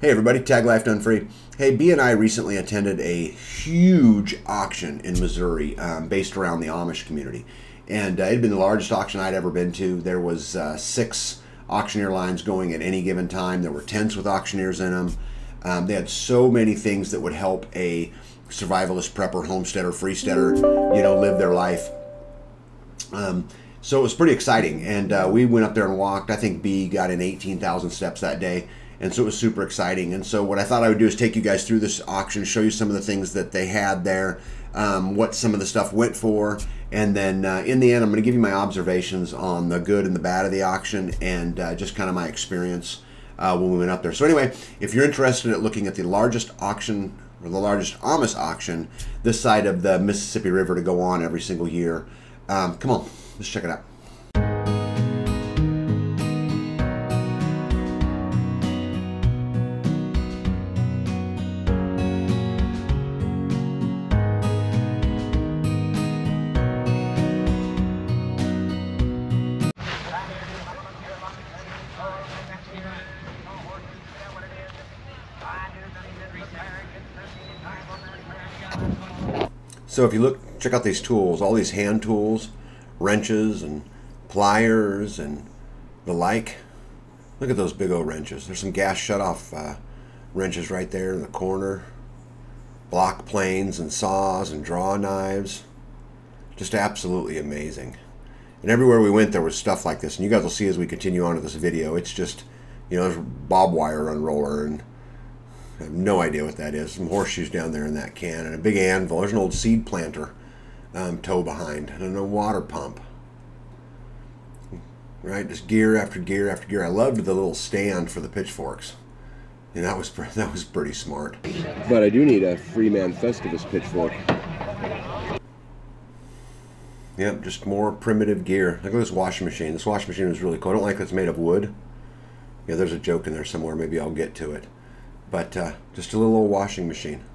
Hey everybody, Tag Life Done Free. Hey, B and I recently attended a huge auction in Missouri based around the Amish community. And it had been the largest auction I'd ever been to. There was 6 auctioneer lines going at any given time. There were tents with auctioneers in them. They had so many things that would help a survivalist, prepper, homesteader, freesteader, live their life. So it was pretty exciting. And we went up there and walked. I think B got in 18,000 steps that day. And so it was super exciting. And so what I thought I would do is take you guys through this auction, show you some of the things that they had there, what some of the stuff went for, and then in the end I'm going to give you my observations on the good and the bad of the auction and just kind of my experience when we went up there. So anyway, if you're interested in looking at the largest auction, or the largest Amish auction this side of the Mississippi River to go on every single year, come on, let's check it out. So if you look, check out these tools, all these hand tools, wrenches and pliers and the like. Look at those big old wrenches. There's some gas shutoff wrenches right there in the corner. Block planes and saws and draw knives. Just absolutely amazing. And everywhere we went there was stuff like this. And you guys will see as we continue on to this video. It's just, there's a bob wire unroller and I have no idea what that is. Some horseshoes down there in that can and a big anvil. There's an old seed planter tow behind and a water pump. Right, just gear after gear after gear. I loved the little stand for the pitchforks. And that was pretty smart. But I do need a Freeman Festivus pitchfork. Yep, just more primitive gear. Look at this washing machine. This washing machine is really cool. I don't like that it's made of wood. Yeah, there's a joke in there somewhere. Maybe I'll get to it. But just a little old washing machine,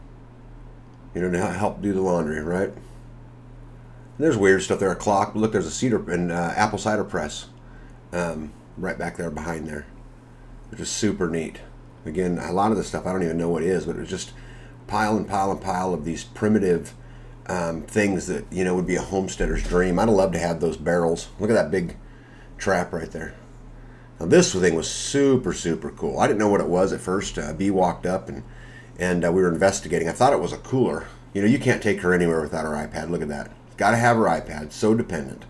to help do the laundry, right? And there's weird stuff there. A clock. Look, there's a cedar and apple cider press right back there behind there, which is super neat. Again, a lot of this stuff I don't even know what it is, but it was just pile and pile and pile of these primitive things that would be a homesteader's dream. I'd love to have those barrels. Look at that big trap right there. Now this thing was super, super cool. I didn't know what it was at first. B walked up and we were investigating. I thought it was a cooler. You can't take her anywhere without her iPad. Look at that. Got to have her iPad. So dependent,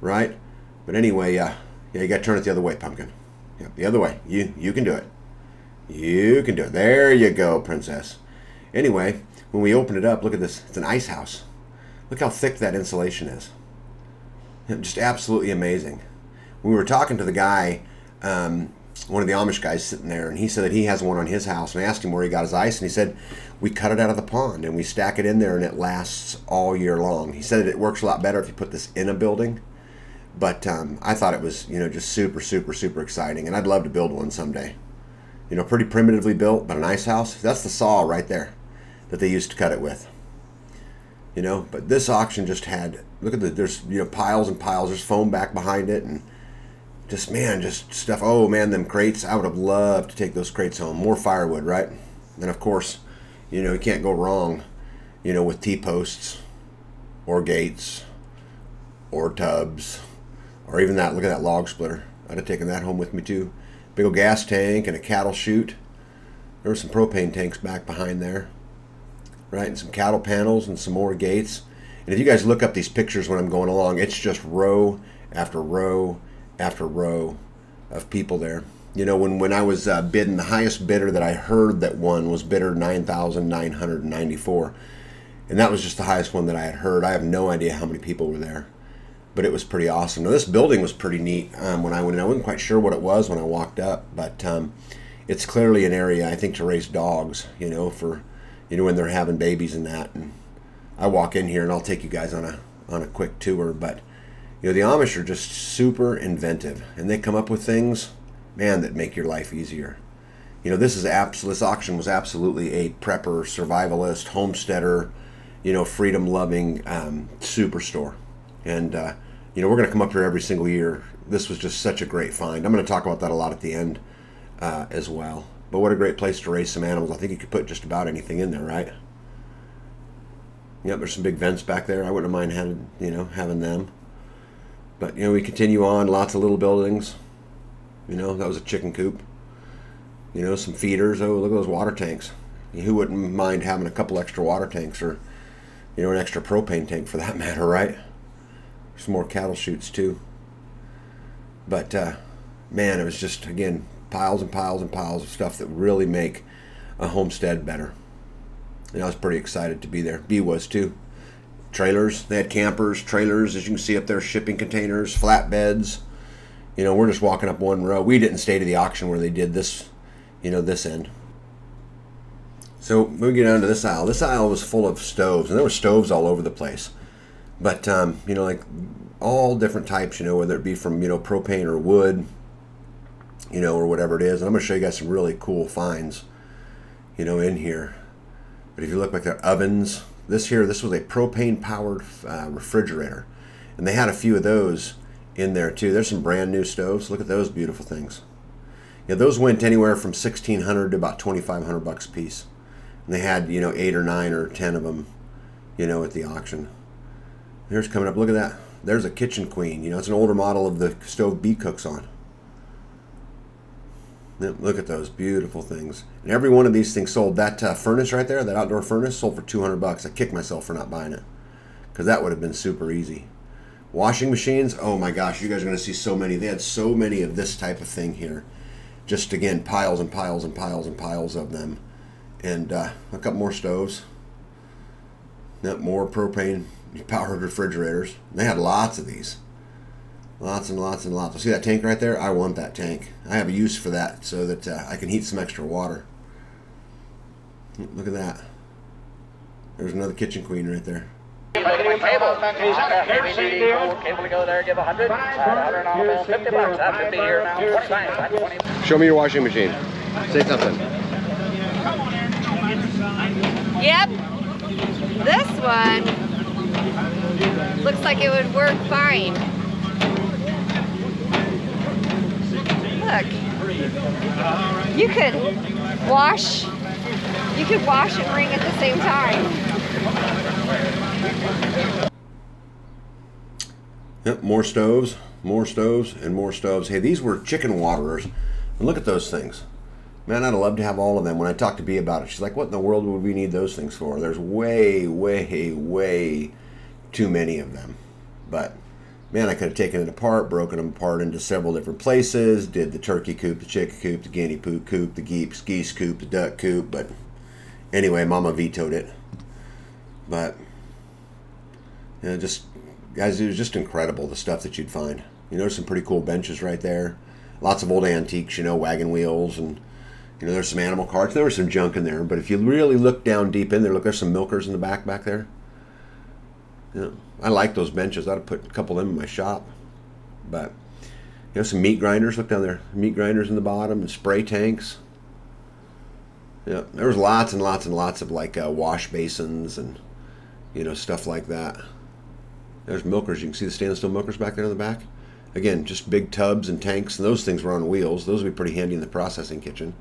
right? But anyway, yeah, you got to turn it the other way, Pumpkin. Yeah, the other way. You can do it. You can do it. There you go, Princess. Anyway, when we open it up, look at this. It's an ice house. Look how thick that insulation is. Just absolutely amazing. We were talking to the guy, one of the Amish guys sitting there, and he said that he has one on his house. And I asked him where he got his ice, and he said, we cut it out of the pond, and we stack it in there, and it lasts all year long. He said that it works a lot better if you put this in a building. But I thought it was, just super, super, super exciting, and I'd love to build one someday. Pretty primitively built, but an ice house. That's the saw right there that they used to cut it with. But this auction just had, look at there's, piles and piles. There's foam back behind it, and just stuff. Oh man, them crates. I would have loved to take those crates home. More firewood, right? And of course, you can't go wrong, with T-posts or gates or tubs or even that. Look at that log splitter. I'd have taken that home with me too. Big old gas tank and a cattle chute. There were some propane tanks back behind there, right? And some cattle panels and some more gates. And if you guys look up these pictures when I'm going along, it's just row after row after row of people there. When I was bidding, the highest bidder that I heard that won was bidder 9,994, and that was just the highest one that I had heard. I have no idea how many people were there, but it was pretty awesome. Now this building was pretty neat. When I went in, I wasn't quite sure what it was when I walked up, but it's clearly an area I think to raise dogs, for when they're having babies and that. And I walk in here and I'll take you guys on a quick tour, but the Amish are just super inventive, and they come up with things, man, that make your life easier. This auction was absolutely a prepper, survivalist, homesteader, freedom-loving superstore. And we're going to come up here every single year. This was just such a great find. I'm going to talk about that a lot at the end as well. But what a great place to raise some animals. I think you could put just about anything in there, right? Yep, there's some big vents back there. I wouldn't mind having, having them. But, we continue on. Lots of little buildings. That was a chicken coop. Some feeders. Oh, look at those water tanks. Who wouldn't mind having a couple extra water tanks, or, an extra propane tank for that matter, right? Some more cattle chutes, too. But, man, it was just, again, piles and piles and piles of stuff that really make a homestead better. And I was pretty excited to be there. B was too. Trailers, they had campers, trailers, as you can see up there, shipping containers, flatbeds. We're just walking up one row. We didn't stay to the auction where they did this, this end. So we get down to this aisle. This aisle was full of stoves, and there were stoves all over the place. But, like all different types, whether it be from, propane or wood, or whatever it is. And I'm going to show you guys some really cool finds, in here. But if you look back there, ovens. This was a propane-powered refrigerator. And they had a few of those in there, too. There's some brand new stoves. Look at those beautiful things. Yeah, those went anywhere from $1,600 to about $2,500 a piece. And they had, 8 or 9 or 10 of them, at the auction. Here's coming up. Look at that. There's a Kitchen Queen. It's an older model of the stove B cooks on. Look at those beautiful things. And every one of these things sold. That furnace right there, that outdoor furnace, sold for $200. I kicked myself for not buying it, because that would have been super easy. Washing machines, oh my gosh, you guys are going to see so many. They had so many of this type of thing here. Just, again, piles and piles and piles and piles of them. And a couple more stoves. More propane-powered refrigerators. They had lots of these. Lots and lots and lots. See that tank right there? I want that tank. I have a use for that so that I can heat some extra water. Look at that. There's another Kitchen Queen right there. Cable to go there, give 100. 100 on bill, $50. That would be here now. 20. Show me your washing machine. Say something. Yep. This one looks like it would work fine. Look. You could wash and wring at the same time. Yep, more stoves, and more stoves. Hey, these were chicken waterers. And look at those things. Man, I'd love to have all of them. When I talked to Bea about it, she's like, what in the world would we need those things for? There's way, way, way too many of them. But, man, I could have taken it apart, broken them apart into several different places, did the turkey coop, the chicken coop, the guinea pig coop, the geese coop, the duck coop. But anyway, Mama vetoed it. But, just, guys, it was just incredible, the stuff that you'd find. There's some pretty cool benches right there. Lots of old antiques, wagon wheels, and there's some animal carts. There was some junk in there, but if you really look down deep in there, look, there's some milkers in the back there. I like those benches. I'd have put a couple of them in my shop. But, some meat grinders. Look down there. Meat grinders in the bottom, and spray tanks. Yeah, there was lots and lots and lots of, like, wash basins and, stuff like that. There's milkers. You can see the stainless steel milkers back there in the back. Again, just big tubs and tanks, and those things were on wheels. Those would be pretty handy in the processing kitchen.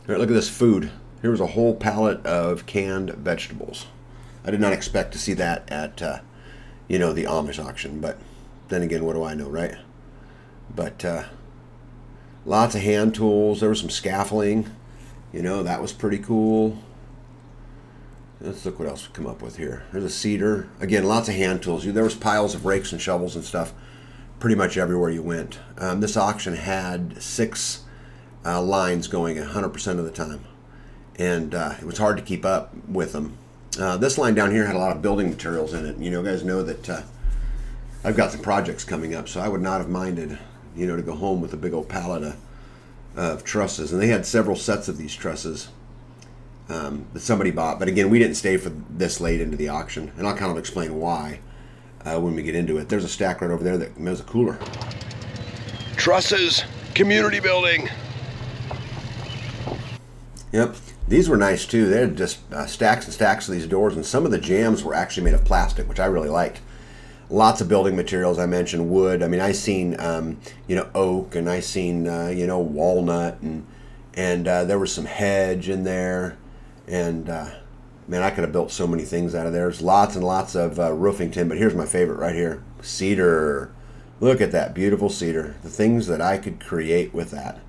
All right, look at this food. Here was a whole pallet of canned vegetables. I did not expect to see that at, the Amish auction, but then again, what do I know, right? But lots of hand tools. There was some scaffolding. That was pretty cool. Let's look what else we come up with here. There's a cedar. Again, lots of hand tools. There was piles of rakes and shovels and stuff pretty much everywhere you went. This auction had 6 lines going 100% of the time. And it was hard to keep up with them. This line down here had a lot of building materials in it. You guys know that I've got some projects coming up, so I would not have minded, to go home with a big old pallet of trusses. And they had several sets of these trusses that somebody bought. But again, we didn't stay for this late into the auction. And I'll kind of explain why when we get into it. There's a stack right over there that has a cooler. Trusses, community building. Yep. These were nice too. They had just stacks and stacks of these doors, and some of the jambs were actually made of plastic, which I really liked. Lots of building materials. I mentioned wood. I mean, I seen oak, and I seen walnut, and there was some hedge in there, and man, I could have built so many things out of there. There's lots and lots of roofing tin, but here's my favorite right here, cedar. Look at that beautiful cedar. The things that I could create with that.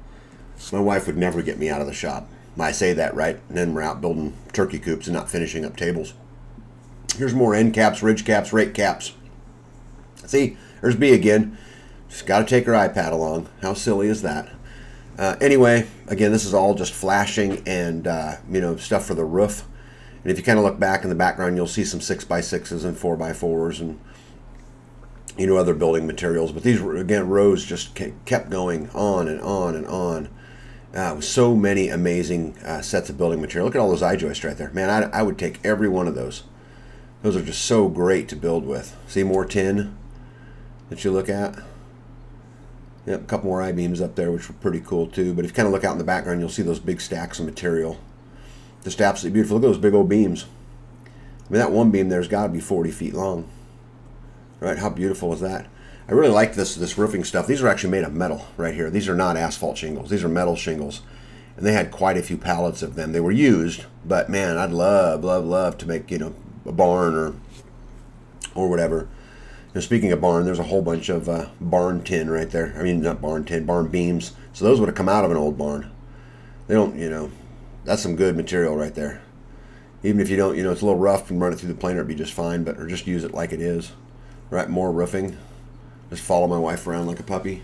My wife would never get me out of the shop. I say that, right? And then we're out building turkey coops and not finishing up tables. Here's more end caps, ridge caps, rake caps. See, there's B again. Just got to take her iPad along. How silly is that? Anyway, again, this is all just flashing and you know, stuff for the roof. And if you kind of look back in the background, you'll see some 6x6s and 4x4s and, you know, other building materials. But these, again, rows just kept going on and on and on. With so many amazing sets of building material. Look at all those I-joists right there. Man, I would take every one of those. Those are just so great to build with. See more tin that you look at? Yep, a couple more I-beams up there, which were pretty cool too. But if you kind of look out in the background, you'll see those big stacks of material. Just absolutely beautiful. Look at those big old beams. I mean, that one beam there's got to be 40 feet long. Right? How beautiful is that? I really like this roofing stuff. These are actually made of metal right here. These are not asphalt shingles. These are metal shingles. And they had quite a few pallets of them. They were used, but man, I'd love, love, love to make, you know, a barn or whatever. And speaking of barn, there's a whole bunch of barn tin right there. I mean, not barn tin, barn beams. So those would have come out of an old barn. They don't, you know, that's some good material right there. Even if you don't, you know, it's a little rough and run it through the planer, it'd be just fine, but or just use it like it is. Right, more roofing. Just follow my wife around like a puppy.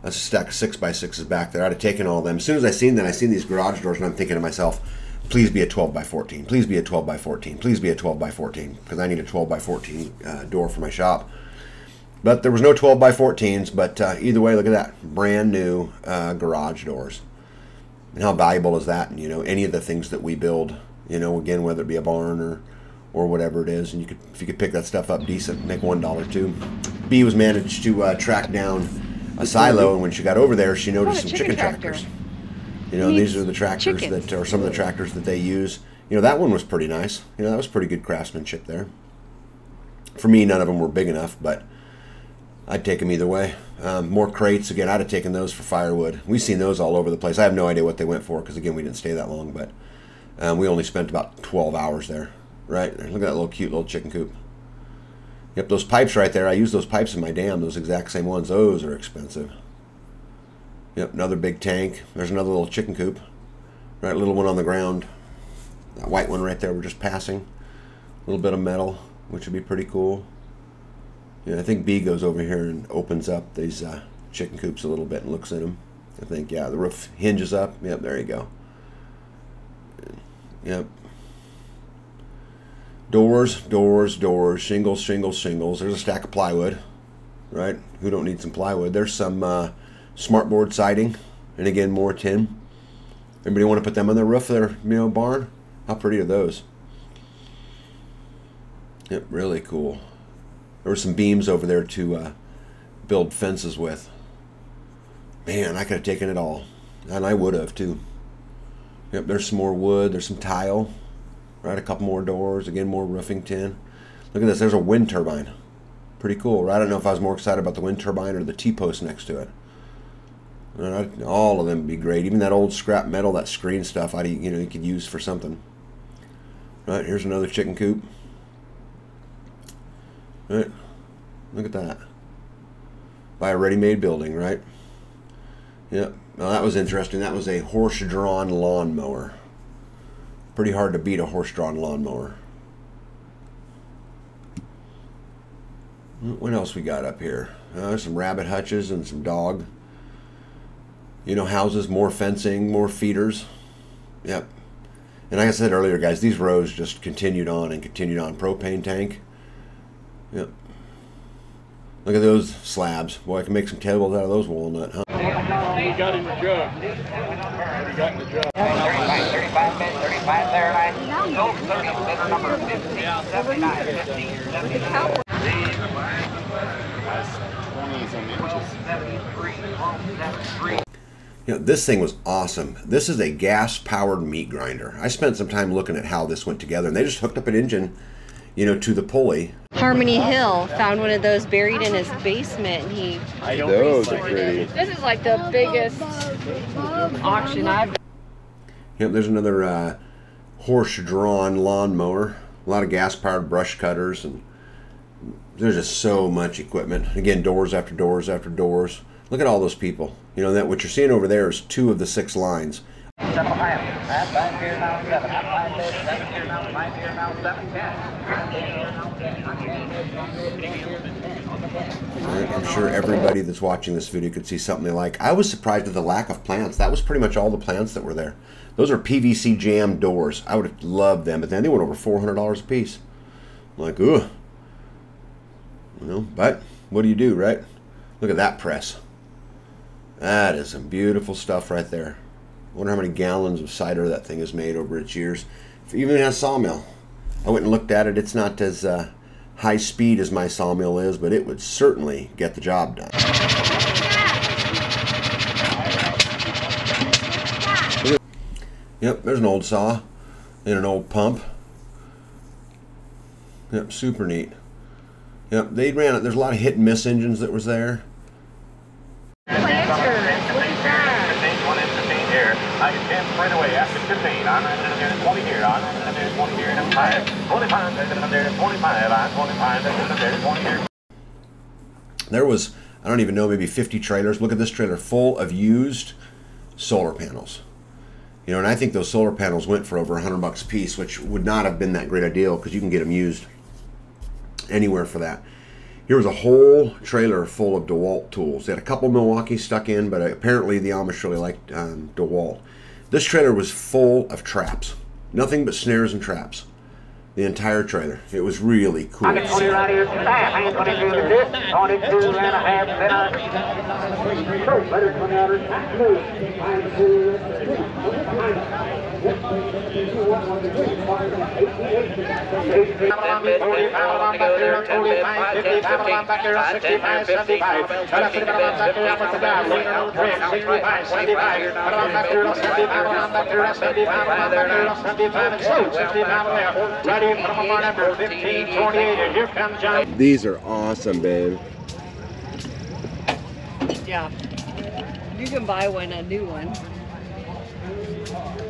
That's a stack of 6x6s back there. I'd have taken all of them. As soon as I seen these garage doors, and I'm thinking to myself, please be a 12x14. Please be a 12x14. Please be a 12x14, because I need a 12x14 door for my shop. But there was no 12x14s, but either way, look at that. Brand new garage doors. And how valuable is that? And, you know, any of the things that we build, you know, again, whether it be a barn or whatever it is, and you could, if you could pick that stuff up decent, make $1 too. B was managed to track down a silo, and when she got over there, she noticed some chicken tractors. You know, these are the tractors that, or some of the tractors that they use. You know, that one was pretty nice. You know, that was pretty good craftsmanship there. For me, none of them were big enough, but I'd take them either way. More crates, again, I'd have taken those for firewood. We've seen those all over the place. I have no idea what they went for, because again, we didn't stay that long, but we only spent about 12 hours there. Right, look at that little cute little chicken coop. Yep, those pipes right there, I use those pipes in my dam, those exact same ones. Those are expensive. Yep, another big tank. There's another little chicken coop. Right, little one on the ground. That white one right there we're just passing. A little bit of metal, which would be pretty cool. Yeah, I think B goes over here and opens up these chicken coops a little bit and looks in them. I think, yeah, the roof hinges up. Yep, there you go. Yep. Doors, doors, doors, shingles, shingles, shingles. There's a stack of plywood, right? Who don't need some plywood? There's some smartboard siding, and again, more tin. Anybody want to put them on their roof of their, you know, barn? How pretty are those? Yep, really cool. There were some beams over there to build fences with. Man, I could have taken it all, and I would have too. Yep, there's some more wood. There's some tile. Right, a couple more doors, again, more roofing tin. Look at this, there's a wind turbine. Pretty cool, right? I don't know if I was more excited about the wind turbine or the T-post next to it. And all of them would be great. Even that old scrap metal, that screen stuff, you know, you could use for something. Right, here's another chicken coop. Right, look at that. By a ready-made building, right? Yep, now that was interesting. That was a horse-drawn lawnmower. Pretty hard to beat a horse-drawn lawnmower. What else we got up here? Some rabbit hutches and some dog, you know, houses, more fencing, more feeders. Yep. And like I said earlier, guys, these rows just continued on and continued on. Propane tank. Yep. Look at those slabs. Boy, I can make some tables out of those walnut, huh? We got in the jug. We got in the jug. 35 bed, 35 there, 9. Gold 30, bidder number 15, 79, 15, 79. 73. You know, this thing was awesome. This is a gas-powered meat grinder. I spent some time looking at how this went together, and they just hooked up an engine, you know, to the pulley. Harmony Hill found one of those buried in his basement, and Those are pretty. This is like the biggest auction I've. Yep, there's another horse-drawn lawnmower. A lot of gas-powered brush cutters, and there's just so much equipment. Again, doors after doors after doors. Look at all those people. You know, that what you're seeing over there is 2 of the 6 lines. I'm sure everybody that's watching this video could see something they like. I was surprised at the lack of plants. That was pretty much all the plants that were there. Those are PVC jam doors. I would have loved them, but then they went over $400 a piece. I'm like, ugh. You know, but what do you do, right? Look at that press. That is some beautiful stuff right there. I wonder how many gallons of cider that thing has made over its years. It even has a sawmill. I went and looked at it. It's not as high speed as my sawmill is, but it would certainly get the job done. Yep, there's an old saw and an old pump. Yep, super neat. Yep, they ran it. There's a lot of hit and miss engines that was there. I can 10 straight away after 15. I'm there 20 here. I'm there 20 here and 5. 25. I'm there 25. I'm 25. I'm there 20 here. There was, I don't even know, maybe 50 trailers. Look at this trailer full of used solar panels. You know, and I think those solar panels went for over $100 a piece, which would not have been that great a deal because you can get them used anywhere for that. Here was a whole trailer full of DeWalt tools. They had a couple Milwaukee stuck in, but apparently the Amish really liked DeWalt. This trailer was full of traps. Nothing but snares and traps. The entire trailer. It was really cool. I can 20 right here. I ain't 22 to this. 22 and a half. These are awesome, babe. Yeah. You can buy one, a new one.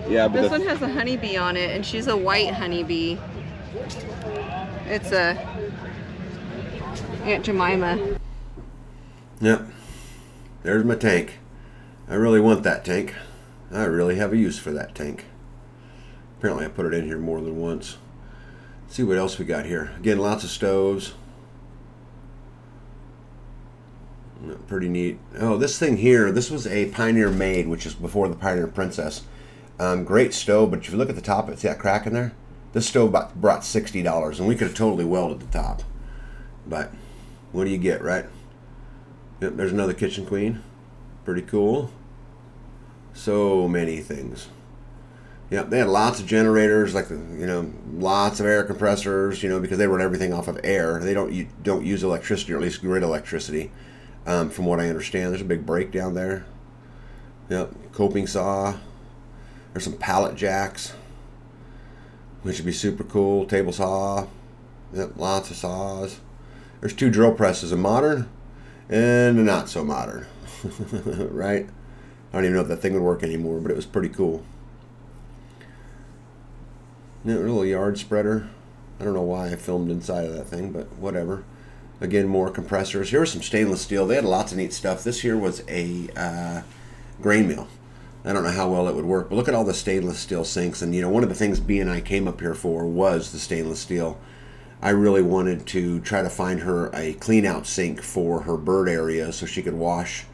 Yeah, but this one has a honeybee on it, and she's a white honeybee. It's a Aunt Jemima. Yep. There's my tank. I really want that tank. I really have a use for that tank. Apparently I put it in here more than once. Let's see what else we got here. Again, lots of stoves. Pretty neat. Oh, this thing here, this was a Pioneer Made, which is before the Pioneer Princess. Great stove, but if you look at the top, see that crack in there? This stove brought $60, and we could have totally welded the top. But what do you get, right? Yep, there's another Kitchen Queen. Pretty cool. So many things. Yep, they had lots of generators, like, you know, lots of air compressors, you know, because they run everything off of air. They don't use electricity, or at least grid electricity, from what I understand. There's a big break down there. Yep, coping saw. There's some pallet jacks, which would be super cool. Table saw. Yep, lots of saws. There's 2 drill presses, a modern and a not so modern. Right? I don't even know if that thing would work anymore, but it was pretty cool. Yeah, a little yard spreader. I don't know why I filmed inside of that thing, but whatever. Again, more compressors. Here was some stainless steel. They had lots of neat stuff. This here was a grain mill. I don't know how well it would work, but look at all the stainless steel sinks. And, you know, one of the things B and I came up here for was the stainless steel. I really wanted to try to find her a clean out sink for her bird area so she could wash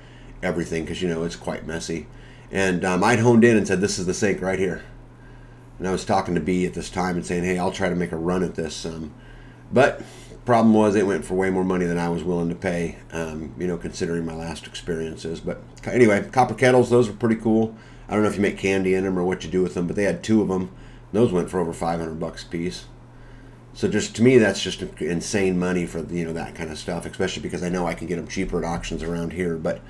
everything, because, you know, it's quite messy. And I'd honed in and said, this is the sink right here. And I was talking to B at this time and saying, hey, I'll try to make a run at this. But problem was it went for way more money than I was willing to pay, you know, considering my last experiences. But anyway, copper kettles, those were pretty cool. I don't know if you make candy in them or what you do with them, but they had 2 of them. Those went for over $500 a piece. So just to me, that's just insane money for, you know, that kind of stuff, especially because I know I can get them cheaper at auctions around here. But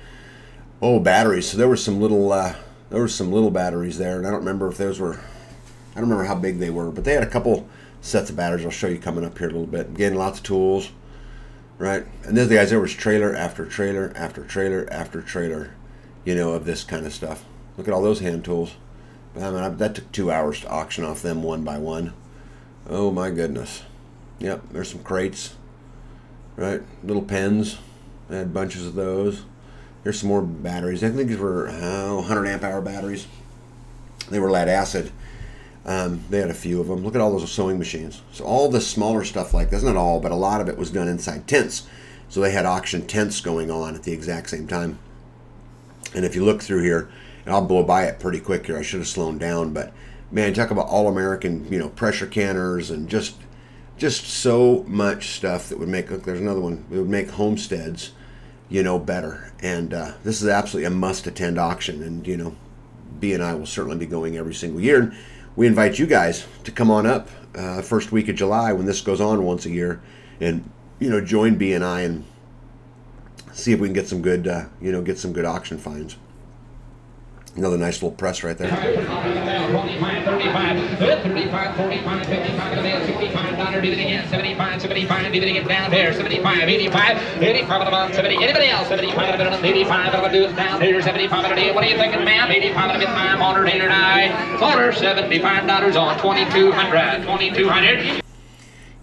oh, batteries. So there were some little batteries there, and I don't remember if those were, I don't remember how big they were, but they had a couple sets of batteries. I'll show you coming up here a little bit. Again, lots of tools, right? And then the guys, there was trailer after trailer after trailer after trailer, you know, of this kind of stuff. Look at all those hand tools. I mean, that took 2 hours to auction off them one by one. Oh my goodness. Yep, there's some crates, right? Little pens. I had bunches of those. Here's some more batteries. I think these were 100 amp hour batteries. They were lead acid. They had a few of them. Look at all those sewing machines. So all the smaller stuff like this, not all, but a lot of it was done inside tents. So they had auction tents going on at the exact same time. And if you look through here, and I'll blow by it pretty quick here. I should have slowed down, but man, talk about all-American, pressure canners and just so much stuff that would make. Look, there's another one. It would make homesteads, better. And this is absolutely a must-attend auction. And B and I will certainly be going every single year. And we invite you guys to come on up first week of July when this goes on once a year, and join B and I and see if we can get some good auction finds. Another nice little press right there. 25, 35, 35, 45, 55, 65, do it again, 75, 75, do it again down here, 75, 85, 85 on the bottom, 70, anybody else, 75, 85, I'm going to do it down here, 75, what are you thinking, ma'am? 85 on the time, order, dinner, night, order, $75 on 2200, 2200.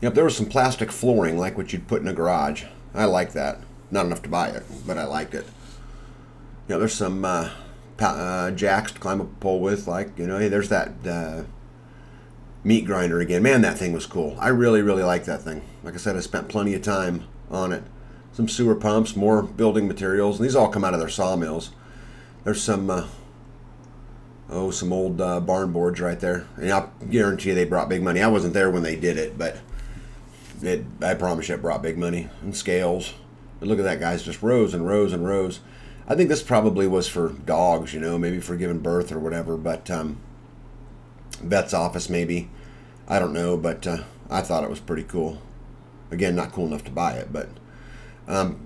Yep, there was some plastic flooring like what you'd put in a garage. I like that. Not enough to buy it, but I liked it. There's some jacks to climb up a pole with, hey, there's that meat grinder again. Man, that thing was cool. I really, really like that thing. Like I said, I spent plenty of time on it. Some sewer pumps, more building materials, and these all come out of their sawmills. There's some some old barn boards right there, and I'll guarantee you they brought big money. I wasn't there when they did it, but I promise you it brought big money. And scales. But look at that, guys, just rows and rows and rows. I think this probably was for dogs, maybe for giving birth or whatever, but vet's office maybe. I don't know, but I thought it was pretty cool. Again, not cool enough to buy it, but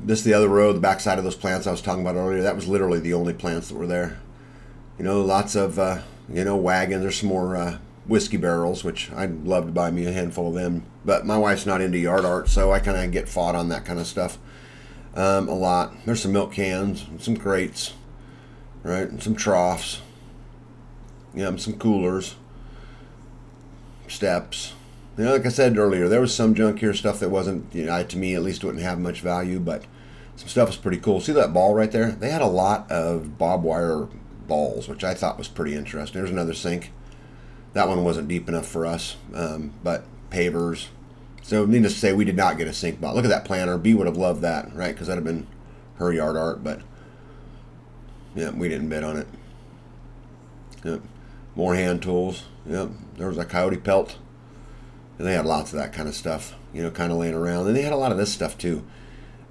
this is the other row, the backside of those plants I was talking about earlier. That was literally the only plants that were there. Lots of, wagons. There's some more whiskey barrels, which I'd love to buy me a handful of them. But my wife's not into yard art, so I kind of get fought on that kind of stuff. A lot. There's some milk cans, and some crates, right, and some troughs, some coolers, steps. Like I said earlier, there was some junk here, stuff that wasn't, to me at least wouldn't have much value, but some stuff was pretty cool. See that ball right there? They had a lot of barbed wire balls, which I thought was pretty interesting. There's another sink. That one wasn't deep enough for us, but pavers. So needless to say, we did not get a sink bot. Look at that planter. B would have loved that, right? Because that'd have been her yard art, but yeah, we didn't bid on it. Yep. More hand tools. Yep. There was a coyote pelt. And they had lots of that kind of stuff, kind of laying around. And they had a lot of this stuff too.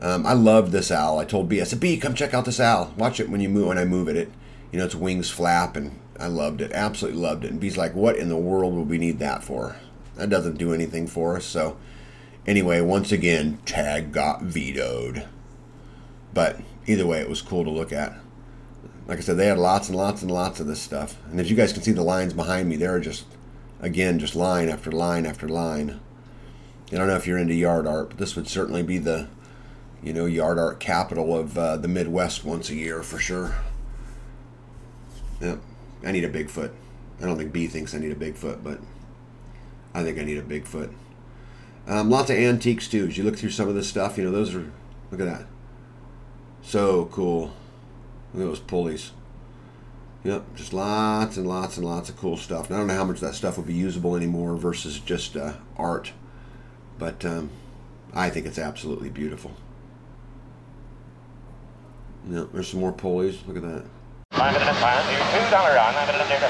I loved this owl. I told B, I said, B, come check out this owl. Watch it when I move it. Its wings flap, and I loved it. Absolutely loved it. And B's like, what in the world would we need that for? That doesn't do anything for us. So anyway, once again, tag got vetoed. But either way, it was cool to look at. Like I said, they had lots and lots and lots of this stuff. And as you guys can see, the lines behind me, they're just, again, just line after line after line. I don't know if you're into yard art, but this would certainly be the, yard art capital of the Midwest once a year for sure. Yep. I need a Bigfoot. I don't think B thinks I need a Bigfoot, but I think I need a Bigfoot. Lots of antiques too. As you look through some of this stuff, those are, look at that. So cool. Look at those pulleys. Yep, just lots and lots and lots of cool stuff. And I don't know how much that stuff would be usable anymore versus just art, but I think it's absolutely beautiful. Yep, there's some more pulleys. Look at that. $5 and $5. $2 on.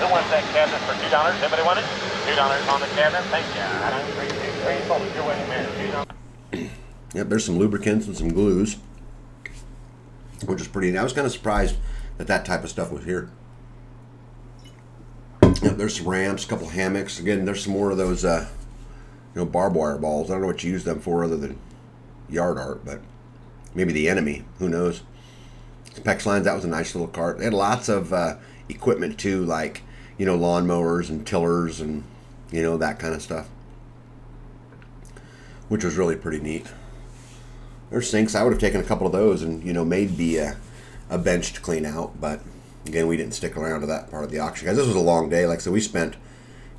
Who wants that cabinet for $2? Anybody want it? $2 on the cabinet. Thank you. Yep, there's some lubricants and some glues, which is pretty neat. I was kind of surprised that type of stuff was here. Yep, there's some ramps, a couple hammocks. Again, there's some more of those, barbed wire balls. I don't know what you use them for other than yard art, but maybe the enemy. Who knows? Pex lines, that was a nice little cart. They had lots of equipment too, like, lawnmowers and tillers and, that kind of stuff, which was really pretty neat. There's sinks. I would have taken a couple of those and, made be a bench to clean out, but Again, we didn't stick around to that part of the auction, guys. This was a long day. Like I said, we spent,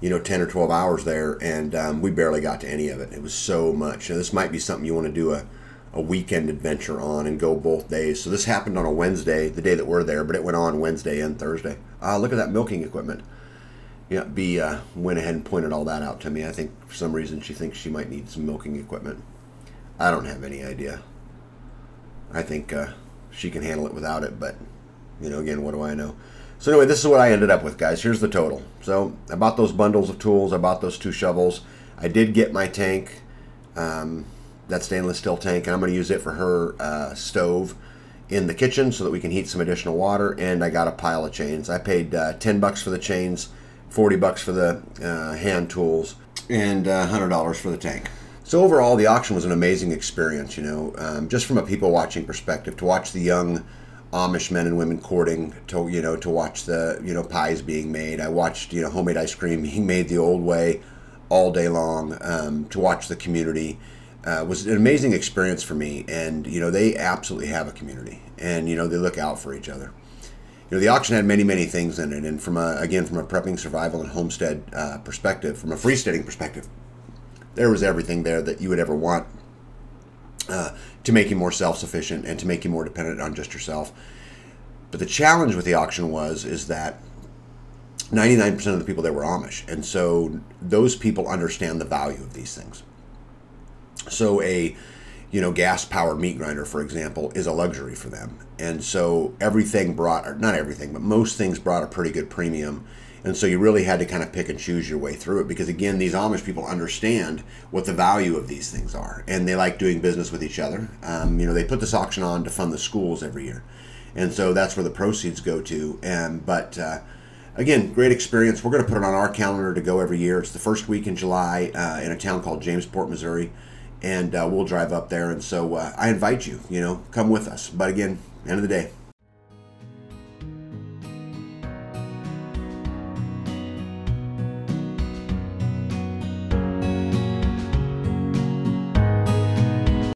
10 or 12 hours there, and we barely got to any of it. It was so much. Now, this might be something you want to do a weekend adventure on and go both days. So this happened on a Wednesday, the day that we're there, but it went on Wednesday and Thursday. Look at that milking equipment. Yeah, B went ahead and pointed all that out to me. I think for some reason she thinks she might need some milking equipment. I don't have any idea. I think she can handle it without it, but, again, what do I know? So anyway, this is what I ended up with, guys. Here's the total. So I bought those bundles of tools. I bought those 2 shovels. I did get my tank, that stainless steel tank, and I'm going to use it for her stove in the kitchen so that we can heat some additional water. And I got a pile of chains. I paid $10 for the chains, $40 for the hand tools, and $100 for the tank. So overall, the auction was an amazing experience, just from a people watching perspective, to watch the young Amish men and women courting, to watch the, pies being made. I watched, homemade ice cream being made the old way all day long, to watch the community. Was an amazing experience for me, and, they absolutely have a community, and, they look out for each other. The auction had many, many things in it, and from a prepping, survival, and homestead perspective, from a freesteading perspective, there was everything there that you would ever want to make you more self-sufficient and to make you more dependent on just yourself. But the challenge with the auction is that 99% of the people there were Amish, and so those people understand the value of these things. So a gas-powered meat grinder, for example, is a luxury for them, and so everything brought, or not everything, but most things brought a pretty good premium. And so you really had to kind of pick and choose your way through it, because again, these Amish people understand what the value of these things are, and they like doing business with each other. They put this auction on to fund the schools every year, and so that's where the proceeds go to. But again, great experience. We're going to put it on our calendar to go every year. It's the first week in July in a town called Jamesport, Missouri, and we'll drive up there. And so I invite you, come with us. But again, end of the day,